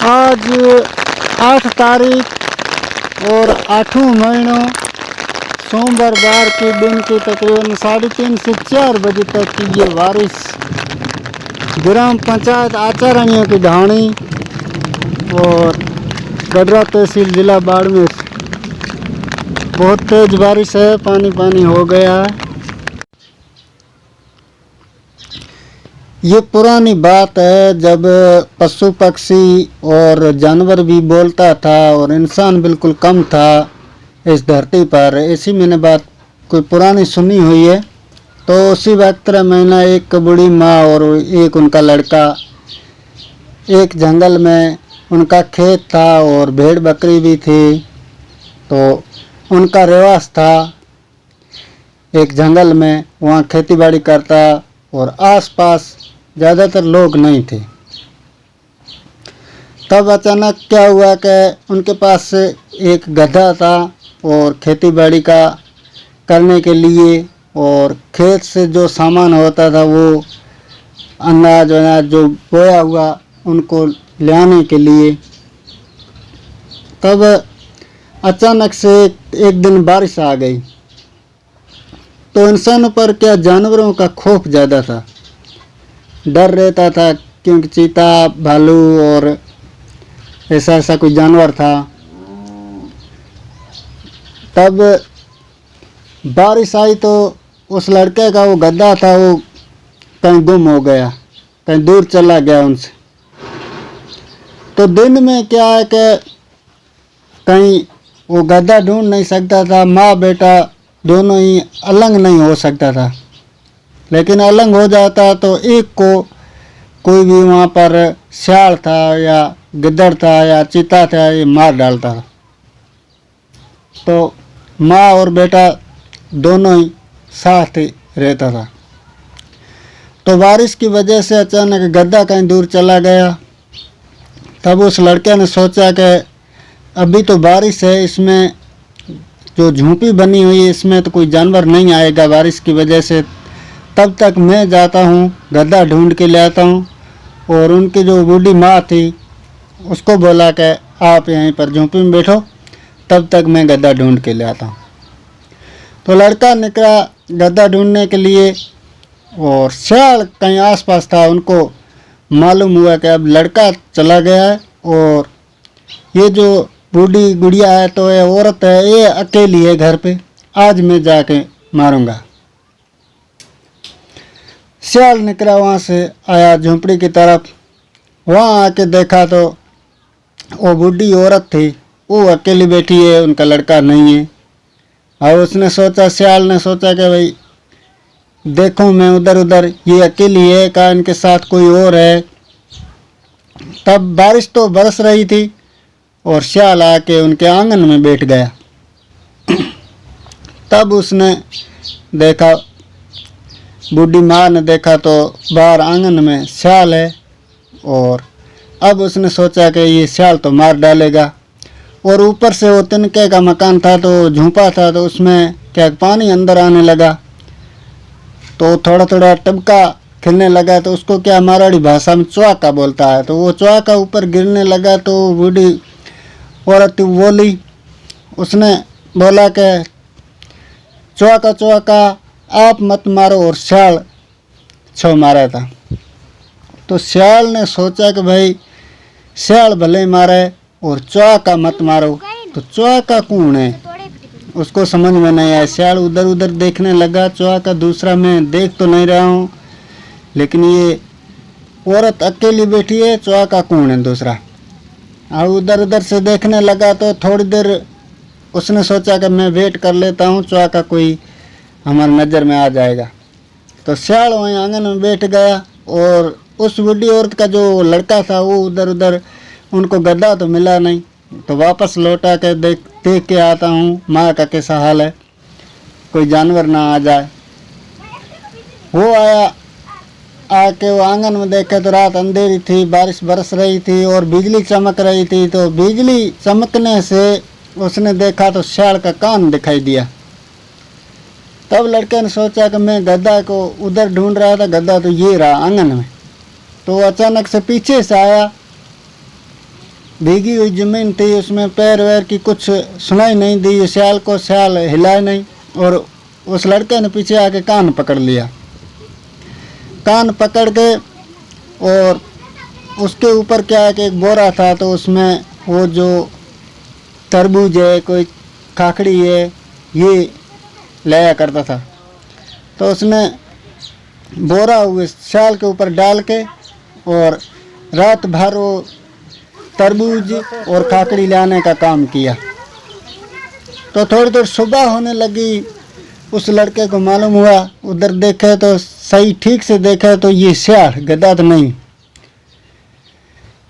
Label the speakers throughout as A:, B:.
A: आज 8 तारीख और 8वां महीना सोमवार के दिन के तकरीबन 3:30 से 4 बजे तक की ये बारिश ग्राम पंचायत आचारणियों की ढाणी और गडरा तहसील जिला बाड़मेर बहुत तेज बारिश है। पानी पानी हो गया है। ये पुरानी बात है जब पशु पक्षी और जानवर भी बोलता था और इंसान बिल्कुल कम था इस धरती पर। ऐसी मैंने बात कोई पुरानी सुनी हुई है। तो उसी वक्त मैंने एक बूढ़ी माँ और एक उनका लड़का एक जंगल में उनका खेत था और भेड़ बकरी भी थी। तो उनका रिवाज था एक जंगल में वहाँ खेती बाड़ी करता और आसपास ज़्यादातर लोग नहीं थे। तब अचानक क्या हुआ कि उनके पास एक गधा था और खेती बाड़ी का करने के लिए और खेत से जो सामान होता था वो अनाज जो बोया हुआ उनको लाने के लिए। तब अचानक से एक दिन बारिश आ गई तो इंसानों पर क्या जानवरों का खौफ ज़्यादा था, डर रहता था क्योंकि चीता भालू और ऐसा कोई जानवर था। तब बारिश आई तो उस लड़के का वो गधा था वो कहीं गुम हो गया, कहीं दूर चला गया उनसे। तो दिन में क्या है कि कहीं वो गधा ढूंढ नहीं सकता था, माँ बेटा दोनों ही अलग नहीं हो सकता था। लेकिन अलग हो जाता तो एक को कोई भी वहाँ पर सियाल था या गिद्दड़ था या चीता था ये मार डालता था। तो माँ और बेटा दोनों ही साथ ही रहता था। तो बारिश की वजह से अचानक गधा कहीं दूर चला गया। तब उस लड़के ने सोचा कि अभी तो बारिश है, इसमें जो झोंपड़ी बनी हुई है इसमें तो कोई जानवर नहीं आएगा बारिश की वजह से। तब तक मैं जाता हूँ गधा ढूंढ के ले आता हूँ। और उनकी जो बूढ़ी माँ थी उसको बोला कि आप यहीं पर झोंपड़ी में बैठो, तब तक मैं गधा ढूंढ के ले आता हूँ। तो लड़का निकला गधा ढूंढने के लिए और सियाल कहीं आसपास था। उनको मालूम हुआ कि अब लड़का चला गया है और ये जो बूढ़ी गुड़िया है तो ये औरत है, ये अकेली है घर पे, आज मैं जाके मारूंगा। सियाल निकला वहाँ से आया झोंपड़ी की तरफ। वहाँ आके देखा तो वो बूढ़ी औरत थी, वो अकेली बैठी है, उनका लड़का नहीं है। और उसने सोचा, सियाल ने सोचा कि भाई देखूं मैं उधर उधर, ये अकेली है का इनके साथ कोई और है। तब बारिश तो बरस रही थी और सियाल आके उनके आंगन में बैठ गया। तब उसने देखा, बूढ़ी माँ ने देखा तो बाहर आंगन में सियाल है और अब उसने सोचा कि ये सियाल तो मार डालेगा। और ऊपर से वो तिनके का मकान था तो झुंपा था तो उसमें क्या पानी अंदर आने लगा तो थोड़ा थोड़ा टबका खिलने लगा। तो उसको क्या मारवाड़ी भाषा में चौका बोलता है। तो वो चौका ऊपर गिरने लगा तो बूढ़ी औरत बोली, उसने बोला कि चौका चौका आप मत मारो, और सियाल छो मारा था। तो सियाल ने सोचा कि भाई सियाल भले मारे और चौका मत मारो, तो चौका कौन है उसको समझ में नहीं आया। सियाल उधर उधर देखने लगा, चौका दूसरा मैं देख तो नहीं रहा हूँ, लेकिन ये औरत अकेली बैठी है, चौका कौन है दूसरा। और उधर उधर से देखने लगा तो थोड़ी देर उसने सोचा कि मैं वेट कर लेता हूँ, चौका कोई हमारी नज़र में आ जाएगा। तो सियाल वहीं आंगन में बैठ गया और उस बूढ़ी औरत का जो लड़का था वो उधर उधर, उनको गधा तो मिला नहीं। तो वापस लौटा के देख के आता हूँ माँ का कैसा हाल है, कोई जानवर ना आ जाए। वो आया, आके वो आंगन में देखे तो रात अंधेरी थी, बारिश बरस रही थी और बिजली चमक रही थी। तो बिजली चमकने से उसने देखा तो सियाल का कान दिखाई दिया। तब लड़के ने सोचा कि मैं गधा को उधर ढूंढ रहा था, गधा तो ये रहा आंगन में। तो अचानक से पीछे से आया भीगी हुई जमीन थी, उसमें पैर वैर की कुछ सुनाई नहीं दी सियाल को। सियाल हिला नहीं और उस लड़के ने पीछे आके कान पकड़ लिया। कान पकड़ के और उसके ऊपर क्या है कि एक बोरा था, तो उसमें वो जो तरबूज है, कोई खाखड़ी है, ये लाया करता था। तो उसने बोरा हुए सियाल के ऊपर डाल के और रात भर वो तरबूज और खाखड़ी लाने का काम किया। तो थोड़ी देर सुबह होने लगी, उस लड़के को मालूम हुआ, उधर देखे तो सही ठीक से देखा तो ये सियाल, गधा तो नहीं।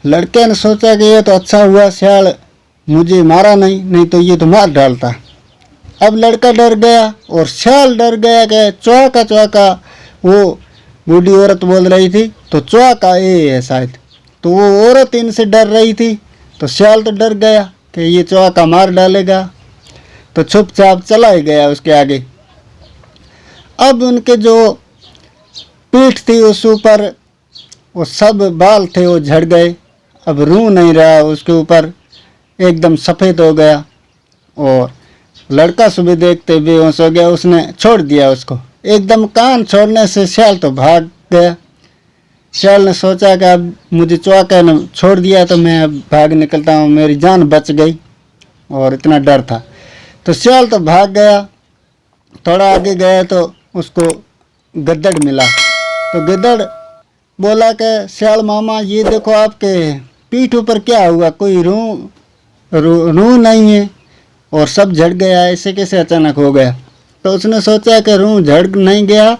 A: लड़के ने सोचा कि ये तो अच्छा हुआ सियाल मुझे मारा नहीं, नहीं तो ये तो मार डालता। अब लड़का डर गया और सियाल डर गया कि चौका चौका, वो बूढ़ी औरत बोल रही थी तो चौका ये है शायद। तो वो औरत इनसे डर रही थी, तो सियाल तो डर गया कि ये चौका मार डालेगा, तो चुपचाप चला ही गया उसके आगे। अब उनके जो पीठ थी उस ऊपर वो सब बाल थे वो झड़ गए, अब रूह नहीं रहा उसके ऊपर, एकदम सफ़ेद हो गया। और लड़का सुबह देखते बेहोश हो गया, उसने छोड़ दिया उसको। एकदम कान छोड़ने से सियाल तो भाग गया। सियाल ने सोचा कि अब मुझे चौके ने छोड़ दिया तो मैं अब भाग निकलता हूँ, मेरी जान बच गई, और इतना डर था। तो सियाल तो भाग गया। थोड़ा आगे गया तो उसको गद्दड़ मिला। तो गद्दड़ बोला कि सियाल मामा ये देखो आपके पीठ ऊपर क्या हुआ, कोई रूह नहीं है और सब झड़ गया, ऐसे कैसे अचानक हो गया। तो उसने सोचा कि रूह झड़ नहीं गया,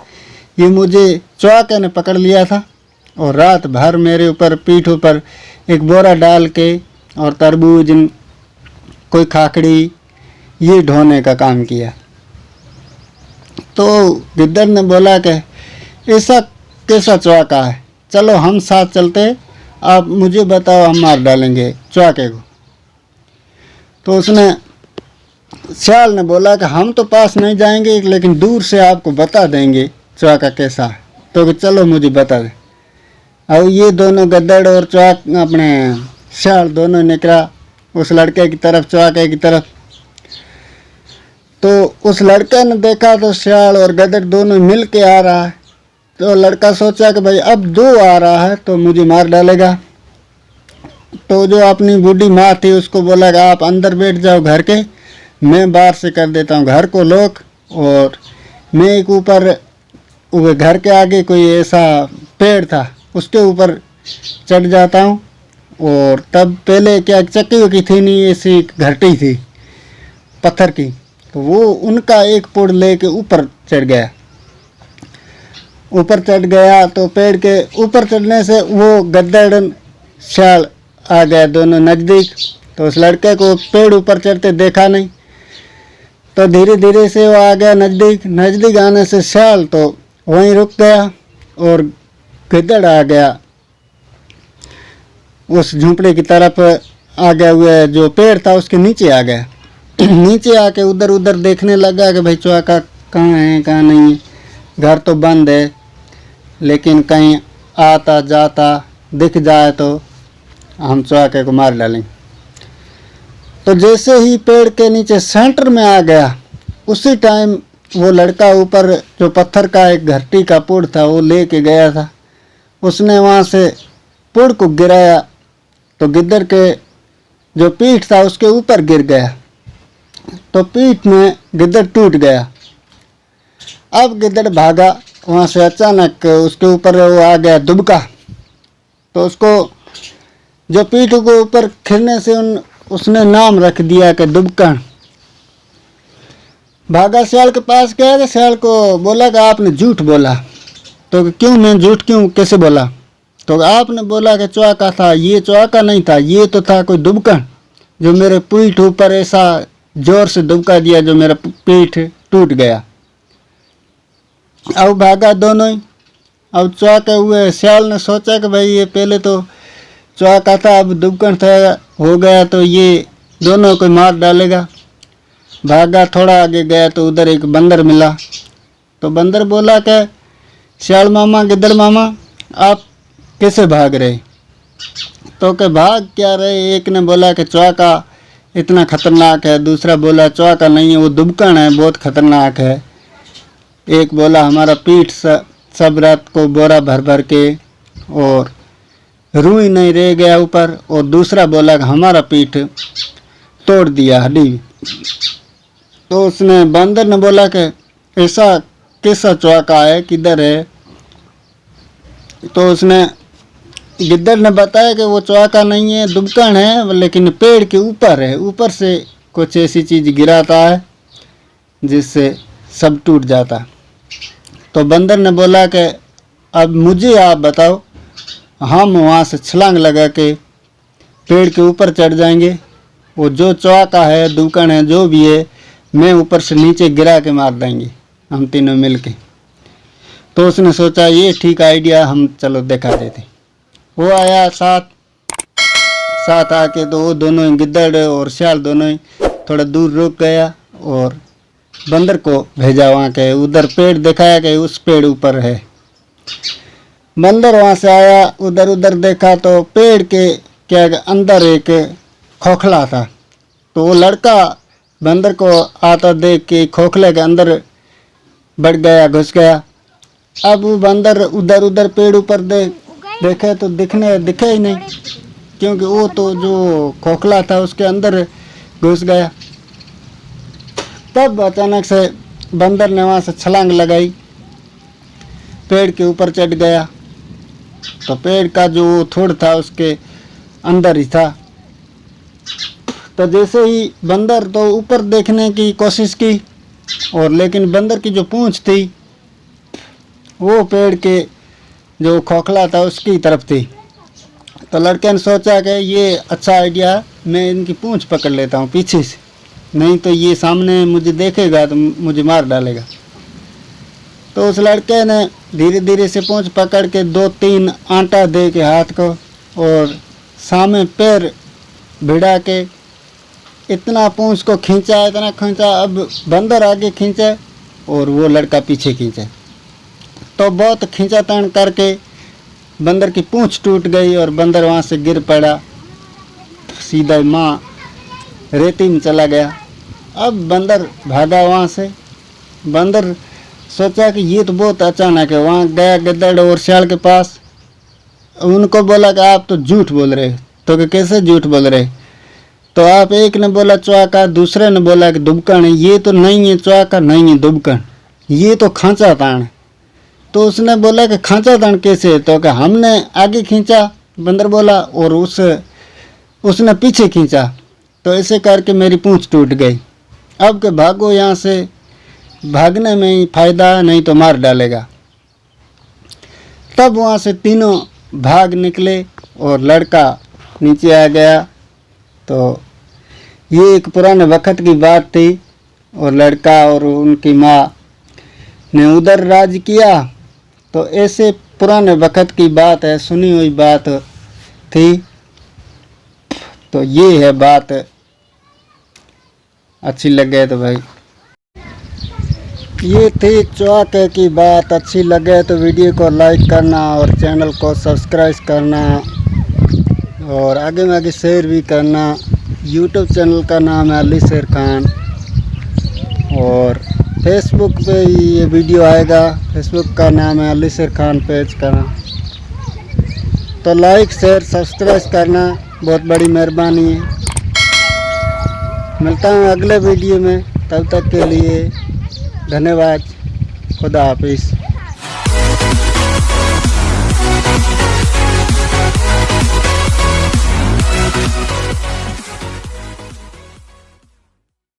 A: ये मुझे चौके ने पकड़ लिया था और रात भर मेरे ऊपर पीठ ऊपर एक बोरा डाल के और तरबूज कोई खाखड़ी ये ढोने का काम किया। तो गिद्दड़ ने बोला कि ऐसा कैसा चौका है, चलो हम साथ चलते, आप मुझे बताओ, हम मार डालेंगे चौके को। तो उसने सियाल ने बोला कि हम तो पास नहीं जाएंगे, लेकिन दूर से आपको बता देंगे चौका कैसा है, तो चलो मुझे बता दे। अब ये दोनों गद्दड़ और चौक अपने सियाल दोनों निकला उस लड़के की तरफ, चौके की तरफ। तो उस लड़के ने देखा तो सियाल और गद्दड़ दोनों मिल के आ रहा है। तो लड़का सोचा कि भाई अब दो आ रहा है तो मुझे मार डालेगा। तो जो अपनी बूढ़ी माँ थी उसको बोला कि आप अंदर बैठ जाओ घर के, मैं बाहर से कर देता हूँ घर को लॉक, और मैं एक ऊपर घर के आगे कोई ऐसा पेड़ था उसके ऊपर चढ़ जाता हूँ। और तब पहले क्या चक्की वक्की थी नहीं, ऐसी घरटी थी पत्थर की, तो वो उनका एक पुड़ लेके ऊपर चढ़ गया। ऊपर चढ़ गया तो पेड़ के ऊपर चढ़ने से वो गद्दड़ सियाल आ गया दोनों नज़दीक। तो उस लड़के को पेड़ ऊपर चढ़ते देखा नहीं, तो धीरे धीरे से वो आ गया नज़दीक। नज़दीक आने से सियाल तो वहीं रुक गया और गद्दड़ आ गया उस झोंपड़े की तरफ, आ गया हुआ जो पेड़ था उसके नीचे आ गया। नीचे आके उधर उधर देखने लगा कि भाई चौका कहाँ है कहाँ नहीं है। घर तो बंद है, लेकिन कहीं आता जाता दिख जाए तो हम चौके को मार डालेंगे। तो जैसे ही पेड़ के नीचे सेंटर में आ गया, उसी टाइम वो लड़का ऊपर जो पत्थर का एक घरटी का पुड़ था वो लेके गया था, उसने वहाँ से पुड़ को गिराया तो गिद्दड़ के जो पीठ था उसके ऊपर गिर गया, तो पीठ में गिद्दड़ टूट गया। अब गिद्दड़ भागा वहाँ से, अचानक उसके ऊपर वो आ गया दुबका, तो उसको जो पीठ को ऊपर खिरने से उसने नाम रख दिया कि दुबकण। भागा सियाल के पास गया तो सियाल को बोला कि आपने झूठ बोला। तो क्यों, मैं झूठ क्यों, कैसे बोला? तो आपने बोला कि चौका था, ये चौका नहीं था, ये तो था कोई दुबकण जो मेरे पीठ ऊपर ऐसा जोर से दुबका दिया जो मेरा पीठ टूट गया। अब भागा दोनों ही। अब चौके हुए, सियाल ने सोचा कि भाई ये पहले तो चौका था, अब दुबकण था हो गया तो ये दोनों को मार डालेगा। भागा, थोड़ा आगे गया तो उधर एक बंदर मिला। तो बंदर बोला कि सियाल मामा, गिद्दड़ मामा, आप कैसे भाग रहे? तो के भाग क्या रहे। एक ने बोला कि चौका इतना खतरनाक है, दूसरा बोला चौका नहीं है, वो दुबकन है, बहुत खतरनाक है। एक बोला हमारा पीठ सब रात को बोरा भर भर के और रूई नहीं रह गया ऊपर, और दूसरा बोला कि हमारा पीठ तोड़ दिया हड्डी। तो उसने बंदर ने बोला कि ऐसा कैसा चौका है, किधर है। तो उसने गिद्दड़ ने बताया कि वो चौका नहीं है, दुबकन है, लेकिन पेड़ के ऊपर है, ऊपर से कुछ ऐसी चीज़ गिराता है जिससे सब टूट जाता। तो बंदर ने बोला कि अब मुझे आप बताओ, हम वहाँ से छलांग लगा के पेड़ के ऊपर चढ़ जाएंगे, वो जो चौका है, दुबकन है, जो भी है, मैं ऊपर से नीचे गिरा के मार देंगे हम तीनों मिलके। तो उसने सोचा ये ठीक आइडिया, हम चलो दिखा देते। वो आया साथ आके, तो वो दोनों ही गिद्दड़ और श्याल दोनों ही थोड़ा दूर रुक गया और बंदर को भेजा वहाँ के उधर पेड़ दिखाया कि उस पेड़ ऊपर है। बंदर वहाँ से आया, उधर उधर देखा तो पेड़ के क्या अंदर एक खोखला था। तो वो लड़का बंदर को आता देख के खोखले के अंदर बढ़ गया, घुस गया। अब वो बंदर उधर उधर पेड़ ऊपर देखे तो दिखे ही नहीं, क्योंकि वो तो जो खोखला था उसके अंदर घुस गया। तब अचानक से बंदर ने वहाँ से छलांग लगाई, पेड़ के ऊपर चढ़ गया। तो पेड़ का जो थोड़ था उसके अंदर ही था। तो जैसे ही बंदर तो ऊपर देखने की कोशिश की, और लेकिन बंदर की जो पूंछ थी वो पेड़ के जो खोखला था उसकी तरफ थी। तो लड़के ने सोचा कि ये अच्छा आइडिया, मैं इनकी पूंछ पकड़ लेता हूँ पीछे से, नहीं तो ये सामने मुझे देखेगा तो मुझे मार डालेगा। तो उस लड़के ने धीरे धीरे से पूंछ पकड़ के 2-3 आंटा दे के हाथ को और सामने पैर भिड़ा के इतना पूंछ को खींचा, इतना खींचा। अब बंदर आगे खींचे और वो लड़का पीछे खींचे। तो बहुत खींचातान करके बंदर की पूंछ टूट गई और बंदर वहाँ से गिर पड़ा, सीधा माँ रेती में चला गया। अब बंदर भागा वहाँ से। बंदर सोचा कि ये तो बहुत अचानक है। वहाँ गया गिद्दड़ और श्याल के पास, उनको बोला कि आप तो झूठ बोल रहे। तो कि कैसे झूठ बोल रहे। तो आप एक ने बोला चौका, दूसरे ने बोला कि दुबकन है। ये तो नहीं है चौका, नहीं है दुबकन, ये तो खांचा तान। तो उसने बोला कि खांचा तान कैसे। तो कि हमने आगे खींचा, बंदर बोला, और उसने पीछे खींचा, तो ऐसे करके मेरी पूंछ टूट गई। अब के भागो यहाँ से, भागने में ही फायदा, नहीं तो मार डालेगा। तब वहाँ से तीनों भाग निकले और लड़का नीचे आ गया। तो ये एक पुराने वक्त की बात थी, और लड़का और उनकी माँ ने उधर राज किया। तो ऐसे पुराने वक्त की बात है, सुनी हुई बात थी। तो ये है बात, अच्छी लगे तो भाई, ये थी चौके की बात। अच्छी लगे तो वीडियो को लाइक करना और चैनल को सब्सक्राइब करना, और आगे में आगे शेयर भी करना। यूट्यूब चैनल का नाम है अली शेर खान, और फेसबुक पे ये वीडियो आएगा, फेसबुक का नाम है अली शेर खान पेज का। तो लाइक शेयर सब्सक्राइब करना, बहुत बड़ी मेहरबानी है। मिलता हूँ अगले वीडियो में, तब तक के लिए धन्यवाद। खुदा हाफिज़।